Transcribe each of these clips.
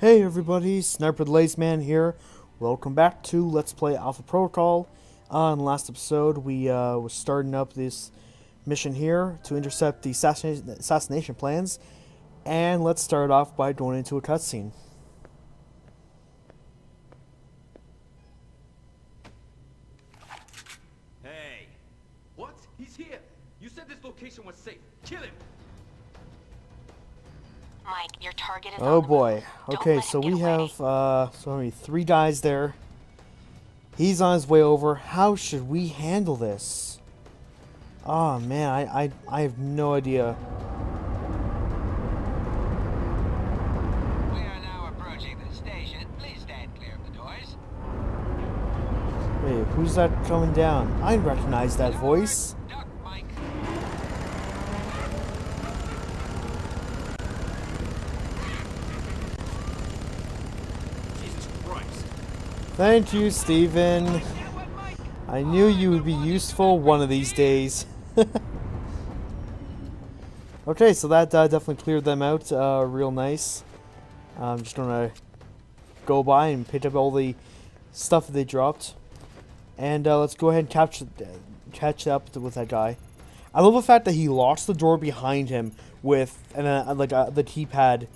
Hey everybody, Snipertheladiesman here. Welcome back to Let's Play Alpha Protocol. In the last episode, we was starting up this mission here to intercept the assassination plans. And let's start off by going into a cutscene. Hey! What? He's here! You said this location was safe. Kill him! Mike, your target is Oh on boy. the Okay, Don't so let him we get away. have so many 3 guys there. He's on his way over. How should we handle this? Oh man, I have no idea. We are now approaching the station. Please stand clear of the doors. Wait, who's that coming down? I recognize that voice. Duck, Mike. Jesus Christ! Thank you, Steven. I knew you would be useful one of these days. Okay, so that definitely cleared them out real nice. I'm just gonna go by and pick up all the stuff that they dropped. And let's go ahead and catch up with that guy. I love the fact that he locks the door behind him with the keypad.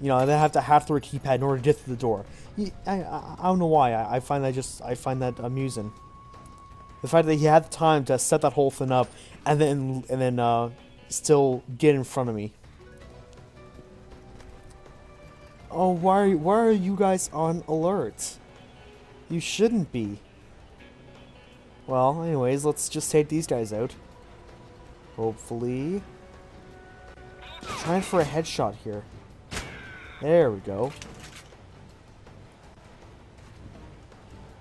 You know, they have to have through a keypad in order to get to the door. I don't know why. I find that amusing. The fact that he had the time to set that whole thing up and then still get in front of me. Oh, why are you guys on alert? You shouldn't be. Well, anyways, let's just take these guys out. Hopefully. Trying for a headshot here. There we go.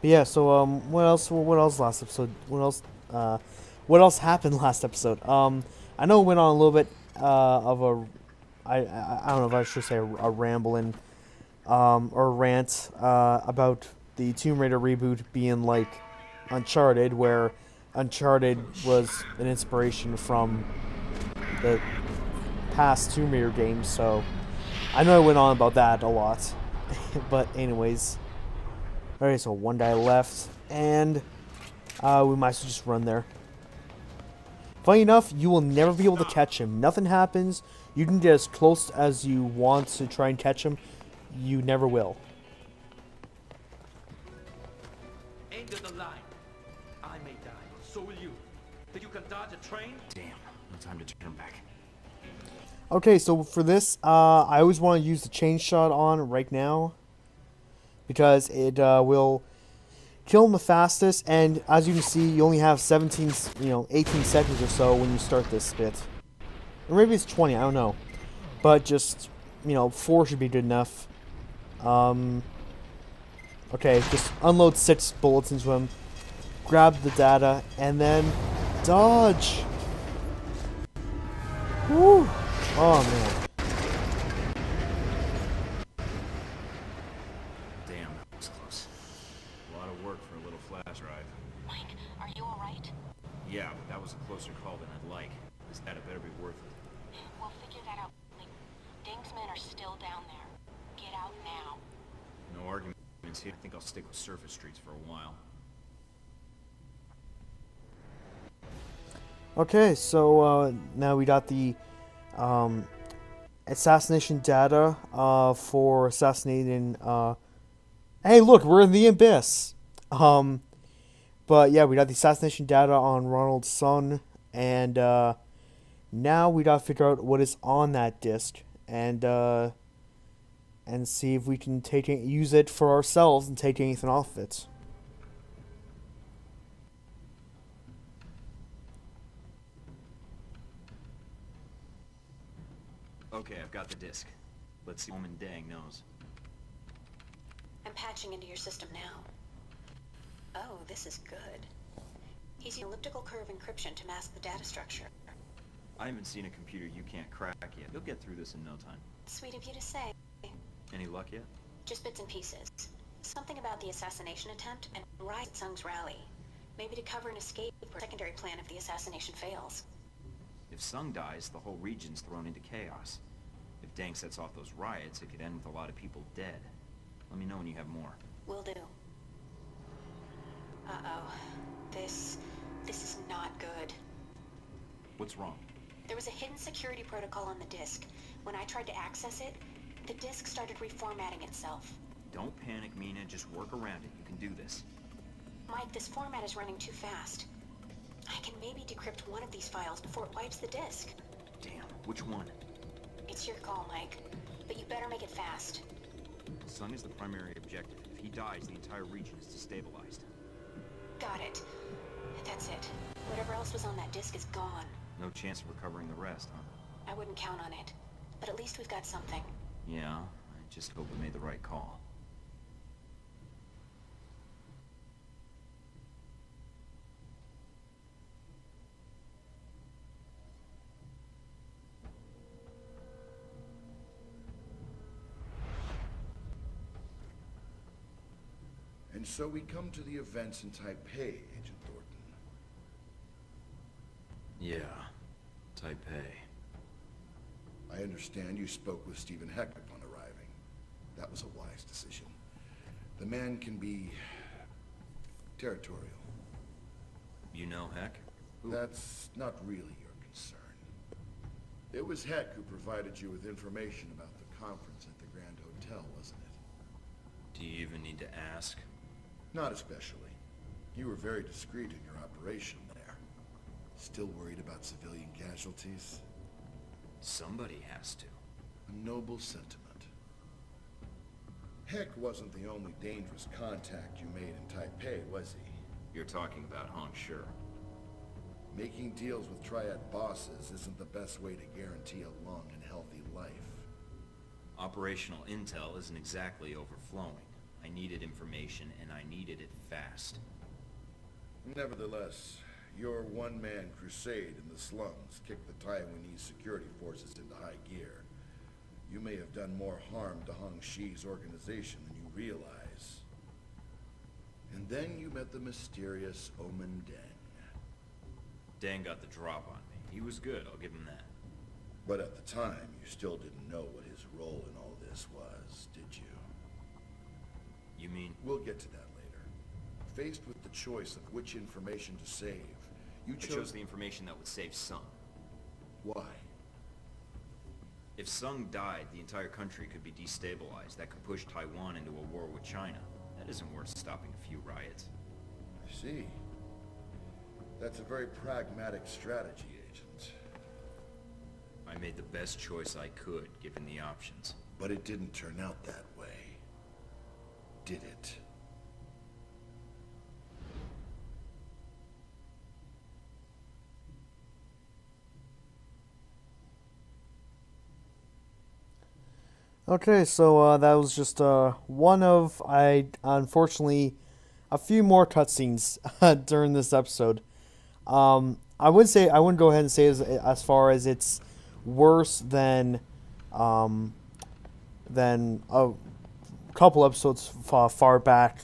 But yeah, so what else last episode? What else happened last episode? I know it went on a little bit of a I don't know if I should say a rambling or rant about the Tomb Raider reboot being like Uncharted, where Uncharted was an inspiration from the past Tomb Raider games, so I know I went on about that a lot. But anyways. Alright, so one guy left, and we might as well just run there. Funny enough, you will never be able to catch him. Nothing happens. You can get as close as you want to try and catch him. You never will. End of the line. I may die, but so will you. Think you can dodge a train? Damn, no time to turn back. Okay, so for this, I always want to use the chain shot on right now, because it will kill him the fastest, and as you can see, you only have 18 seconds or so when you start this bit. Or maybe it's 20, I don't know. But just, 4 should be good enough. Okay, just unload 6 bullets into him, grab the data, and then dodge! Woo! Oh, man. Damn, that was close. A lot of work for a little flash drive. Mike, are you alright? Yeah, but that was a closer call than I'd like. This data better be worth it. We'll figure that out. Ding's men are still down there. Get out now. No arguments here. I think I'll stick with surface streets for a while. Okay, so now we got the assassination data for assassinating. Hey, look, we're in the abyss. But yeah, we got the assassination data on Ronald Sung, and now we gotta figure out what is on that disk, and see if we can use it for ourselves and take anything off it. Okay, I've got the disc. Let's see what Omen Dang knows. I'm patching into your system now. Oh, this is good. He's using elliptical curve encryption to mask the data structure. I haven't seen a computer you can't crack yet. You'll get through this in no time. Sweet of you to say. Any luck yet? Just bits and pieces. Something about the assassination attempt and rise at Sung's rally. Maybe to cover an escape or secondary plan if the assassination fails. If Sung dies, the whole region's thrown into chaos. If Dang sets off those riots, it could end with a lot of people dead. Let me know when you have more. Will do. Uh-oh. This is not good. What's wrong? There was a hidden security protocol on the disk. When I tried to access it, the disk started reformatting itself. Don't panic, Mina. Just work around it. You can do this. Mike, this format is running too fast. I can maybe decrypt one of these files before it wipes the disk. Damn, which one? It's your call, Mike. But you better make it fast. Sung is the primary objective. If he dies, the entire region is destabilized. Got it. That's it. Whatever else was on that disk is gone. No chance of recovering the rest, huh? I wouldn't count on it. But at least we've got something. Yeah, I just hope we made the right call. And so we come to the events in Taipei, Agent Thornton. Yeah, Taipei. I understand you spoke with Stephen Heck upon arriving. That was a wise decision. The man can be territorial. You know Heck? Who? That's not really your concern. It was Heck who provided you with information about the conference at the Grand Hotel, wasn't it? Do you even need to ask? Not especially. You were very discreet in your operation there. Still worried about civilian casualties? Somebody has to. A noble sentiment. Heck wasn't the only dangerous contact you made in Taipei, was he? You're talking about Hong Shi. Making deals with Triad bosses isn't the best way to guarantee a long and healthy life. Operational intel isn't exactly overflowing. I needed information, and I needed it fast. Nevertheless, your one-man crusade in the slums kicked the Taiwanese security forces into high gear. You may have done more harm to Hong Shi's organization than you realize. And then you met the mysterious Omen Deng. Dan got the drop on me. He was good, I'll give him that. But at the time, you still didn't know what his role in all this was, did you? You mean? We'll get to that later. Faced with the choice of which information to save, you I chose the information that would save Sung. Why? If Sung died, the entire country could be destabilized. That could push Taiwan into a war with China. That isn't worth stopping a few riots. I see. That's a very pragmatic strategy, Agent. I made the best choice I could, given the options. But it didn't turn out that way. Did it? Okay, so that was just one of, unfortunately, a few more cutscenes during this episode. I wouldn't go ahead and say as far as it's worse than a couple episodes far back,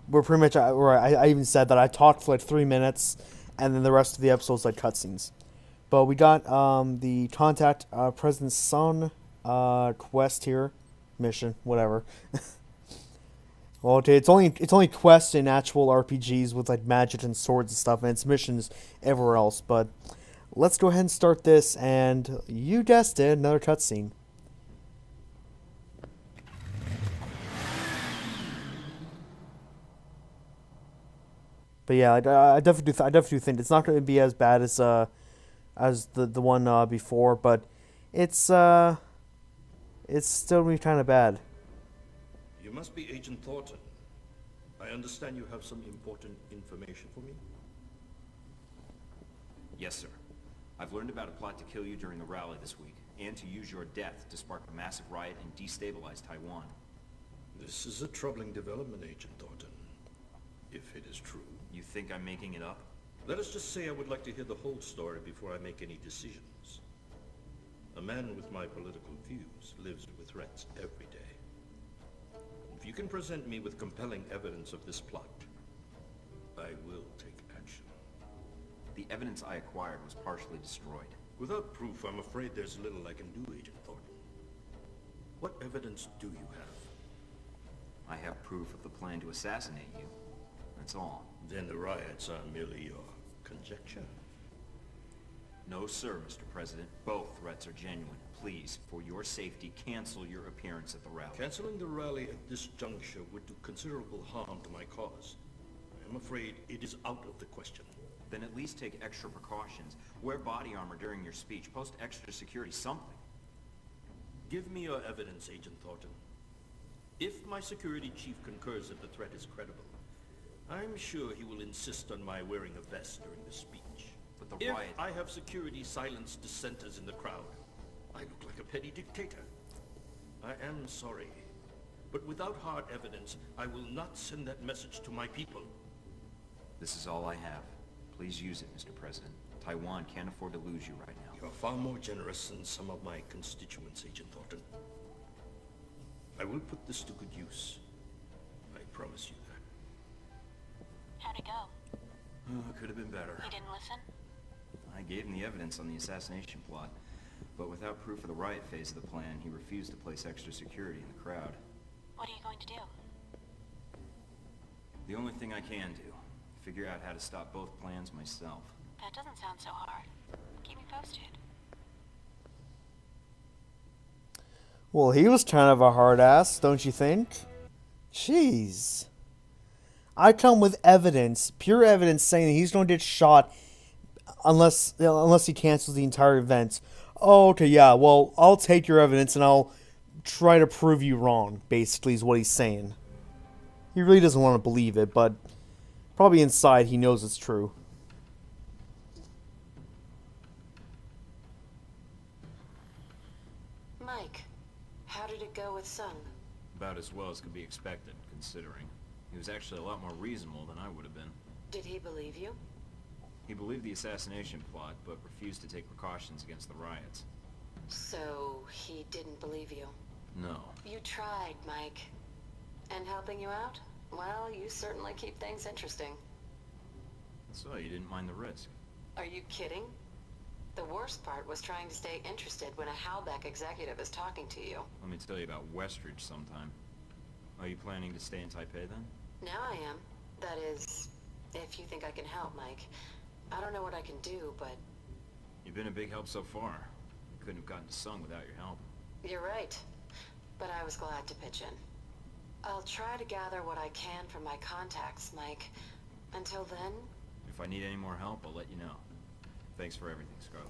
where pretty much I even said that I talked for like 3 minutes, and then the rest of the episodes like cutscenes. But we got the contact President Sun quest here, mission, whatever. Well, okay, it's only quests in actual RPGs with like magic and swords and stuff, and it's missions everywhere else. But let's go ahead and start this, and you guessed it, another cutscene. But yeah, I definitely do think it's not going to be as bad as the one before, but it's still going to be kind of bad. You must be Agent Thornton. I understand you have some important information for me? Yes, sir. I've learned about a plot to kill you during the rally this week, and to use your death to spark a massive riot and destabilize Taiwan. This is a troubling development, Agent Thornton. If it is true. You think I'm making it up? Let us just say I would like to hear the whole story before I make any decisions. A man with my political views lives with threats every day. If you can present me with compelling evidence of this plot, I will take action. The evidence I acquired was partially destroyed. Without proof, I'm afraid there's little I can do, Agent Thornton. What evidence do you have? I have proof of the plan to assassinate you. That's all. Then the riots are merely your conjecture. No, sir, Mr. President. Both threats are genuine. Please, for your safety, cancel your appearance at the rally. Canceling the rally at this juncture would do considerable harm to my cause. I am afraid it is out of the question. Then at least take extra precautions. Wear body armor during your speech. Post extra security, something. Give me your evidence, Agent Thornton. If my security chief concurs that the threat is credible, I'm sure he will insist on my wearing a vest during the speech. But the If riot... I have security silence dissenters in the crowd, I look like a petty dictator. I am sorry, but without hard evidence, I will not send that message to my people. This is all I have. Please use it, Mr. President. Taiwan can't afford to lose you right now. You are far more generous than some of my constituents, Agent Thornton. I will put this to good use. I promise you that. How'd it go? Oh, it could have been better. You didn't listen? I gave him the evidence on the assassination plot, but without proof of the riot phase of the plan, he refused to place extra security in the crowd. What are you going to do? The only thing I can do, figure out how to stop both plans myself. That doesn't sound so hard. Keep me posted. Well, he was kind of a hard ass, don't you think? Jeez. I come with evidence, pure evidence, saying that he's going to get shot unless he cancels the entire event. Oh, okay, yeah, well, I'll take your evidence and I'll try to prove you wrong, basically, is what he's saying. He really doesn't want to believe it, but probably inside he knows it's true. Mike, how did it go with Sung? About as well as could be expected, considering. He was actually a lot more reasonable than I would have been. Did he believe you? He believed the assassination plot, but refused to take precautions against the riots. So, he didn't believe you? No. You tried, Mike. And helping you out? Well, you certainly keep things interesting. So you didn't mind the risk. Are you kidding? The worst part was trying to stay interested when a Halbeck executive is talking to you. Let me tell you about Westridge sometime. Are you planning to stay in Taipei then? Now I am. That is, if you think I can help, Mike. I don't know what I can do, but... You've been a big help so far. You couldn't have gotten to Sung without your help. You're right. But I was glad to pitch in. I'll try to gather what I can from my contacts, Mike. Until then... If I need any more help, I'll let you know. Thanks for everything, Scarlet.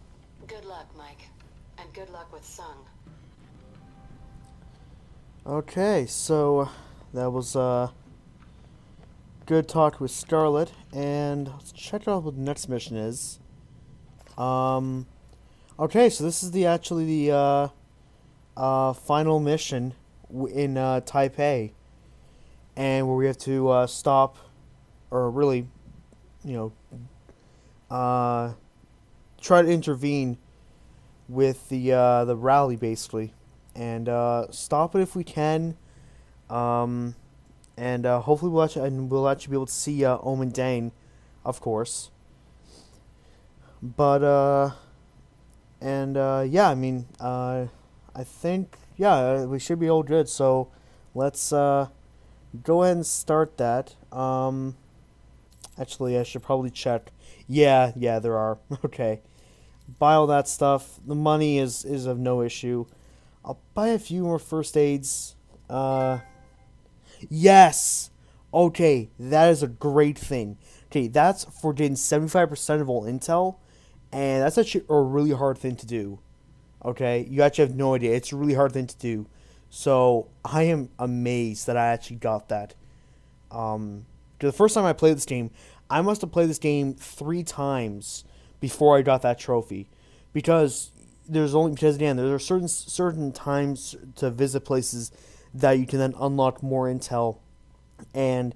Good luck, Mike. And good luck with Sung. Okay, so that was good talk with Scarlet, and let's check out what the next mission is. Okay, so this is the final mission in Taipei, and where we have to stop, or really, try to intervene with the rally, basically, and stop it if we can, and hopefully we'll actually be able to see Omen Dane, of course. But yeah, I mean, I think we should be all good. So let's go ahead and start that. Actually, I should probably check. Yeah, there are. Okay. Buy all that stuff. The money is of no issue. I'll buy a few more first aids. Yes! Okay, that is a great thing. Okay, that's for getting 75% of all intel, and that's actually a really hard thing to do. Okay, you actually have no idea. It's a really hard thing to do. So, I am amazed that I actually got that. The first time I played this game, I must have played this game 3 times before I got that trophy, because there are certain times to visit places that you can then unlock more intel, and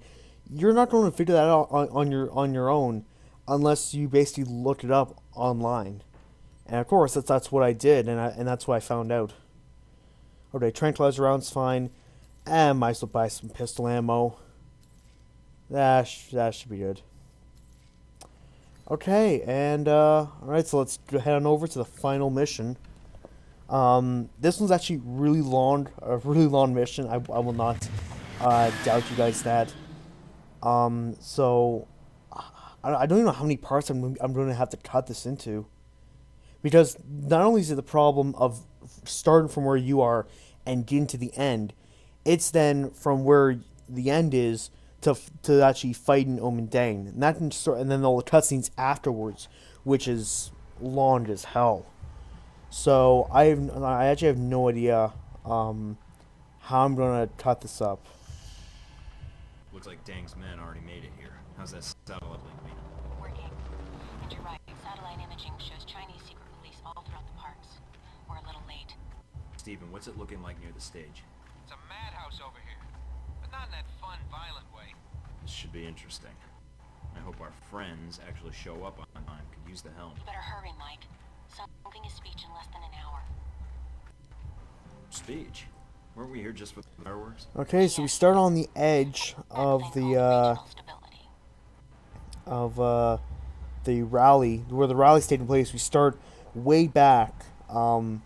you're not going to figure that out on your own unless you basically look it up online. And of course, that's what I did, and that's what I found out. Okay, tranquilizer rounds fine, and might as well buy some pistol ammo. That should be good. Okay, and alright, so let's go head on over to the final mission. This one's actually really long, a really long mission. I will not doubt you guys that. So I don't even know how many parts I'm going to have to cut this into, because not only is it the problem of starting from where you are and getting to the end, it's then from where the end is to actually fighting Omen Dane, and that can start, and then all the cutscenes afterwards, which is long as hell. So I actually have no idea how I'm gonna cut this up. Looks like Dang's men already made it here. How's that satellite link, Mina? Working. And you're right. Satellite imaging shows Chinese secret police all throughout the parks. We're a little late. Steven, what's it looking like near the stage? It's a madhouse over here. But not in that fun, violent way. This should be interesting. I hope our friends actually show up on time. Could use the help. You better hurry, Mike. Something is speech in less than an hour. Speech? Weren't we here just for the fireworks? Okay, so we start on the edge of the rally, where the rally's taking place. We start way back. I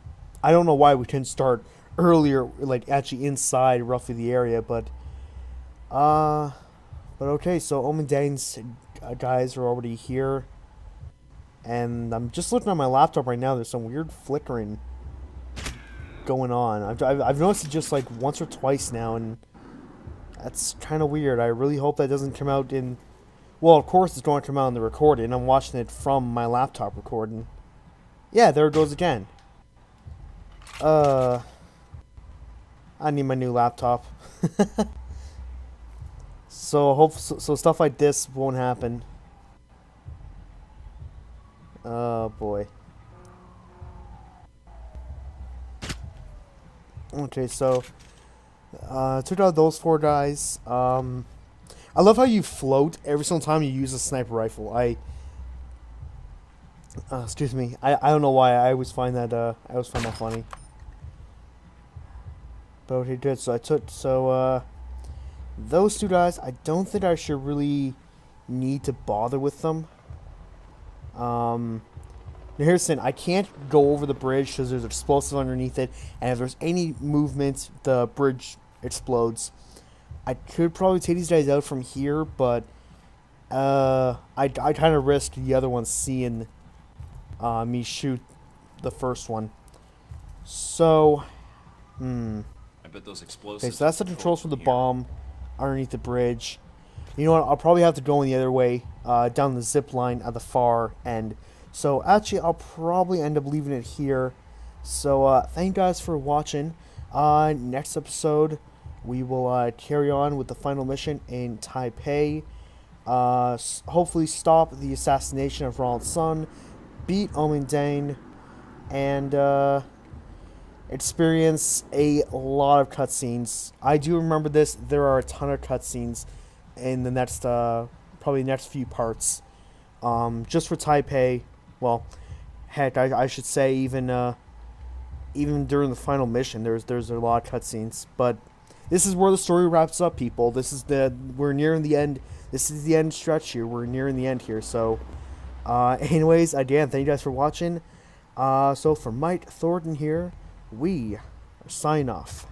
don't know why we couldn't start earlier, like actually inside roughly the area, but okay. So Omen Dane's guys are already here, and I'm just looking at my laptop right now. There's some weird flickering going on. I've noticed it just like once or twice now, and that's kind of weird. I really hope that doesn't come out in. Well, of course it's going to come out in the recording. I'm watching it from my laptop recording. Yeah, there it goes again. I need my new laptop. So stuff like this won't happen. Oh boy. Okay, so took out those 4 guys. I love how you float every single time you use a sniper rifle. Excuse me. I don't know why. I always find that funny. But okay, good. So those 2 guys, I don't think I should really need to bother with them. Now here's the thing, I can't go over the bridge because there's explosives underneath it, and if there's any movement, the bridge explodes. I could probably take these guys out from here, but I kind of risk the other one seeing me shoot the first one. So, I bet those explosives. Okay, so that's the controls for the bomb underneath the bridge. You know what? I'll probably have to go in the other way, down the zip line at the far end. So actually, I'll probably end up leaving it here. So thank you guys for watching. Next episode, we will carry on with the final mission in Taipei. Hopefully stop the assassination of Ronald Sung, beat Omen Dane, and experience a lot of cutscenes. I do remember this. There are a ton of cutscenes in the next, probably next few parts. Just for Taipei. Well, heck, I should say even during the final mission, there's a lot of cutscenes. But this is where the story wraps up, people. We're nearing the end. This is the end stretch here. We're nearing the end here. So, anyways, again, thank you guys for watching. So for Mike Thornton here, we are signing off.